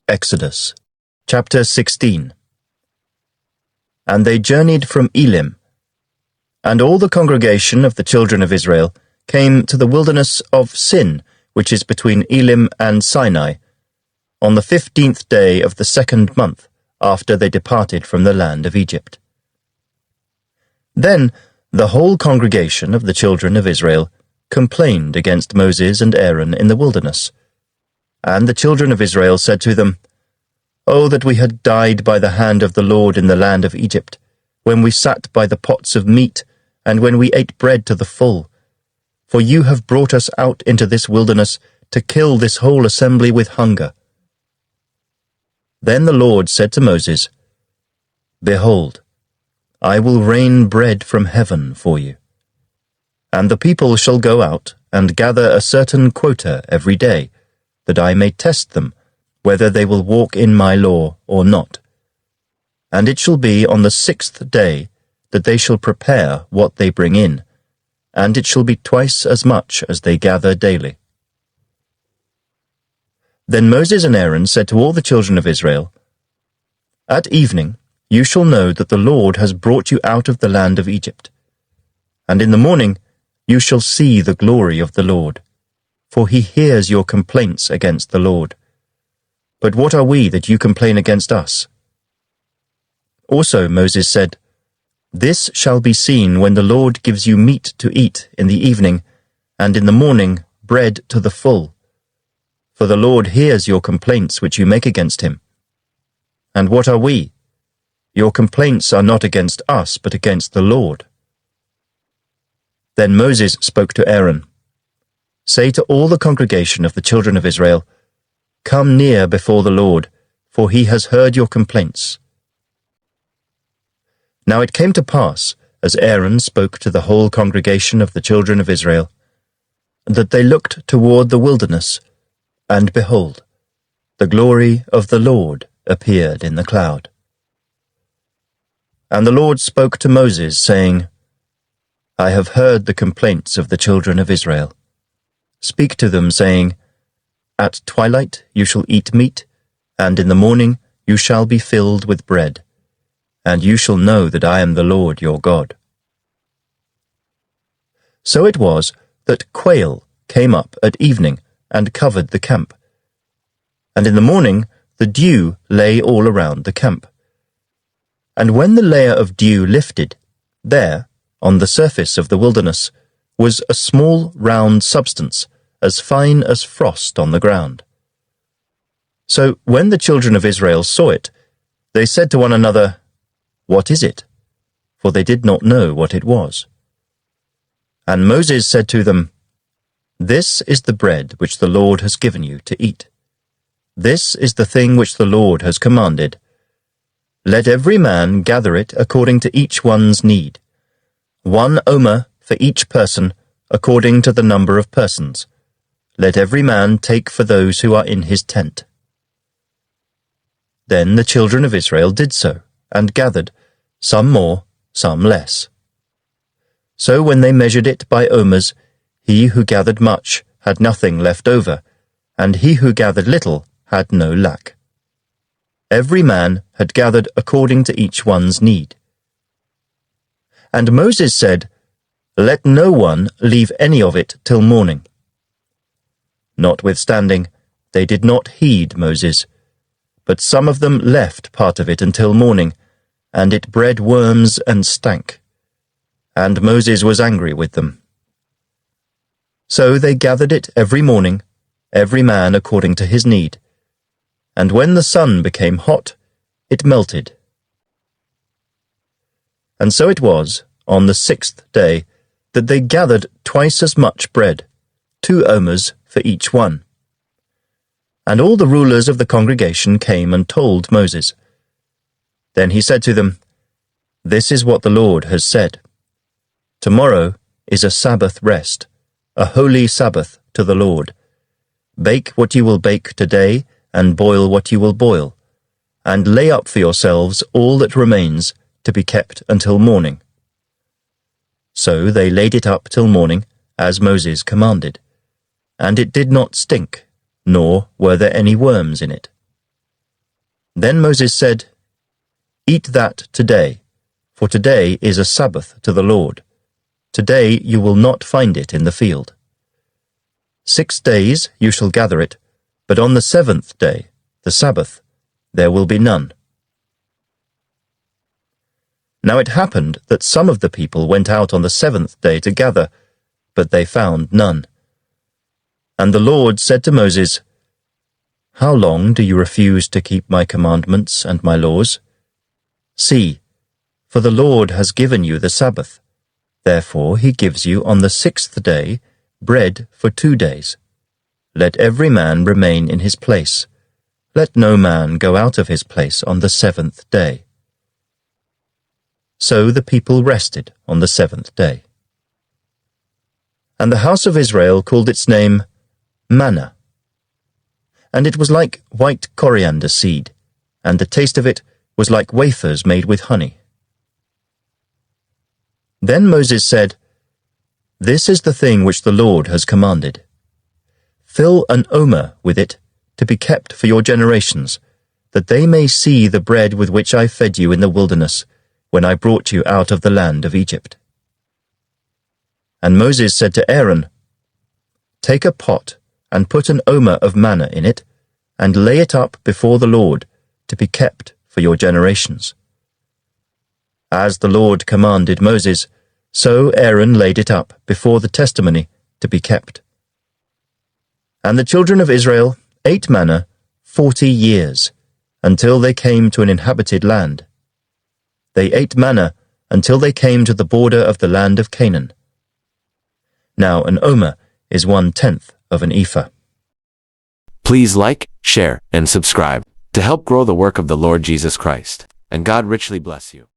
Exodus, chapter 16. And they journeyed from Elim, and all the congregation of the children of Israel came to the wilderness of Sin, which is between Elim and Sinai, on the 15th day of the 2nd month after they departed from the land of Egypt. Then the whole congregation of the children of Israel complained against Moses and Aaron in the wilderness. And the children of Israel said to them, "Oh, that we had died by the hand of the Lord in the land of Egypt, when we sat by the pots of meat, and when we ate bread to the full. For you have brought us out into this wilderness to kill this whole assembly with hunger." Then the Lord said to Moses, "Behold, I will rain bread from heaven for you. And the people shall go out and gather a certain quota every day, that I may test them, whether they will walk in my law or not. And it shall be on the 6th day that they shall prepare what they bring in, and it shall be twice as much as they gather daily." Then Moses and Aaron said to all the children of Israel, "At evening you shall know that the Lord has brought you out of the land of Egypt. And in the morning you shall see the glory of the Lord, for he hears your complaints against the Lord. But what are we that you complain against us?" Also Moses said, "This shall be seen when the Lord gives you meat to eat in the evening, and in the morning bread to the full. For the Lord hears your complaints which you make against him. And what are we? Your complaints are not against us, but against the Lord." Then Moses spoke to Aaron, "Say to all the congregation of the children of Israel, 'Come near before the Lord, for he has heard your complaints.'" Now it came to pass, as Aaron spoke to the whole congregation of the children of Israel, that they looked toward the wilderness, and behold, the glory of the Lord appeared in the cloud. And the Lord spoke to Moses, saying, "I have heard the complaints of the children of Israel. Speak to them, saying, 'At twilight you shall eat meat, and in the morning you shall be filled with bread, and you shall know that I am the Lord your God.'" So it was that quail came up at evening and covered the camp. And in the morning the dew lay all around the camp. And when the layer of dew lifted, there, on the surface of the wilderness, was a small round substance, as fine as frost on the ground. So when the children of Israel saw it, they said to one another, "What is it?" For they did not know what it was. And Moses said to them, "This is the bread which the Lord has given you to eat. This is the thing which the Lord has commanded. Let every man gather it according to each one's need, 1 omer for each person, according to the number of persons. Let every man take for those who are in his tent." Then the children of Israel did so, and gathered, some more, some less. So when they measured it by omers, he who gathered much had nothing left over, and he who gathered little had no lack. Every man had gathered according to each one's need. And Moses said, "Let no one leave any of it till morning." Notwithstanding, they did not heed Moses, but some of them left part of it until morning, and it bred worms and stank. And Moses was angry with them. So they gathered it every morning, every man according to his need. And when the sun became hot, it melted. And so it was, on the 6th day, that they gathered twice as much bread, 2 omers for each one. And all the rulers of the congregation came and told Moses. Then he said to them, "This is what the Lord has said. Tomorrow is a Sabbath rest, a holy Sabbath to the Lord. Bake what you will bake today, and boil what you will boil, and lay up for yourselves all that remains to be kept until morning." So they laid it up till morning, as Moses commanded, and it did not stink, nor were there any worms in it. Then Moses said, "Eat that today, for today is a Sabbath to the Lord. Today you will not find it in the field. 6 days you shall gather it, but on the 7th day, the Sabbath, there will be none." Now it happened that some of the people went out on the 7th day to gather, but they found none. And the Lord said to Moses, "How long do you refuse to keep my commandments and my laws? See, for the Lord has given you the Sabbath. Therefore he gives you on the 6th day bread for 2 days. Let every man remain in his place. Let no man go out of his place on the 7th day." So the people rested on the 7th day. And the house of Israel called its name Manna. And it was like white coriander seed, and the taste of it was like wafers made with honey. Then Moses said, "This is the thing which the Lord has commanded. Fill an omer with it to be kept for your generations, that they may see the bread with which I fed you in the wilderness, when I brought you out of the land of Egypt." And Moses said to Aaron, "Take a pot and put an omer of manna in it, and lay it up before the Lord to be kept for your generations." As the Lord commanded Moses, so Aaron laid it up before the testimony to be kept. And the children of Israel ate manna 40 years, until they came to an inhabited land. They ate manna until they came to the border of the land of Canaan. Now an omer is 1/10 of an ephah. Please like, share, and subscribe to help grow the work of the Lord Jesus Christ. And God richly bless you.